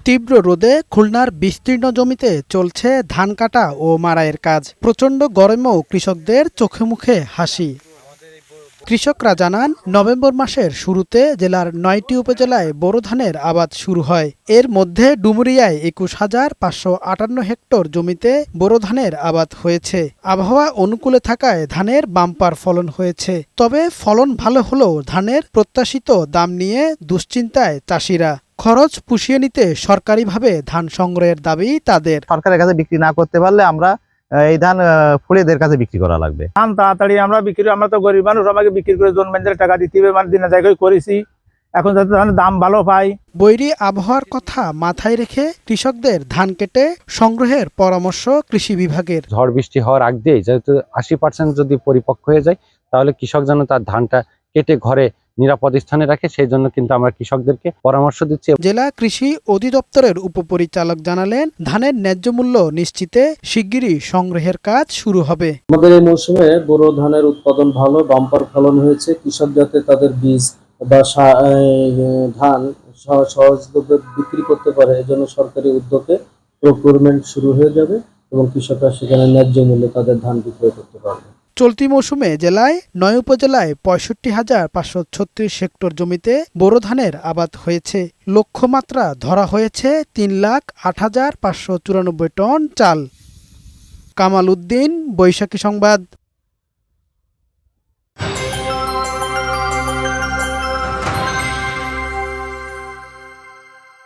তীব্র রোদে খুলনার বিস্তীর্ণ জমিতে চলছে ধান কাটা ও মাড়াইয়ের কাজ। প্রচণ্ড গরমেও কৃষকদের চোখে মুখে হাসি। কৃষকরা জানান, নভেম্বর মাসের শুরুতে জেলার ৯টি উপজেলায় বোরো ধানের আবাদ শুরু হয়। এর মধ্যে ডুমুরিয়ায় ২১,৫৫৮ হেক্টর জমিতে বোরো ধানের আবাদ হয়েছে। আবহাওয়া অনুকূলে থাকায় ধানের বাম্পার ফলন হয়েছে। তবে ফলন ভালো হলেও ধানের প্রত্যাশিত দাম নিয়ে দুশ্চিন্তায় চাষিরা। খরচ পুষিয়ে নিতে সরকারিভাবে ধান সংগ্রহের দাবি তাদের। সরকারের কাছে বিক্রি না করতে পারলে আমরা এই ধান ফুড়িয়াদের কাছে বিক্রি করা লাগবে। ধান তাড়াতাড়ি আমরা তো গরিব মানুষ, আমাকে বিক্রি করে জনমেন্দ্রের টাকা দিতে হবে, দিনে জায়গায় করেছি। এখন যাতে ধানের দাম ভালো পাই। বৈরী আবহাওয়ার কথা মাথায় রেখে কৃষকদের ধান কেটে সংগ্রহের পরামর্শ কৃষি বিভাগের। ঝড় বৃষ্টি হওয়ার আগ দিয়েই যেহেতু ৮০% যদি পরিপক্ক হয়ে যায়, তাহলে কৃষক যেন তার ধানটা কেটে ঘরে নিরাপদ স্থানে রাখে, সেই জন্য কিন্তু আমরা কৃষকদেরকে পরামর্শ দিচ্ছি। জেলা কৃষি অধিদপ্তরের উপপরিচালক জানালেন, ধানের ন্যায্য মূল্য নিশ্চিতে শিগগিরই সংগ্রহের কাজ শুরু হবে। আমাদের এই মৌসুমে বোরো ধানের উৎপাদন ভালো, বাম্পার ফলন হয়েছে। কৃষক যাতে তাদের বীজ বা ধান সহজলভ্যে বিক্রি করতে পারে, এজন্য সরকারি উদ্যোগে প্রকিউরমেন্ট শুরু হয়ে যাবে এবং কৃষকরা সেখানে ন্যায্য মূল্যে তাদের ধান বিক্রয় করতে পারবে। চলতি মৌসুমে জেলায় ৯ উপজেলায় ৬৫,৫৩৬ হেক্টর জমিতে বোরো ধানের আবাদ হয়েছে। লক্ষ্যমাত্রা ধরা হয়েছে ৩,০৮,৫৯৪ টন চাল। কামাল উদ্দিন, বৈশাখী সংবাদ।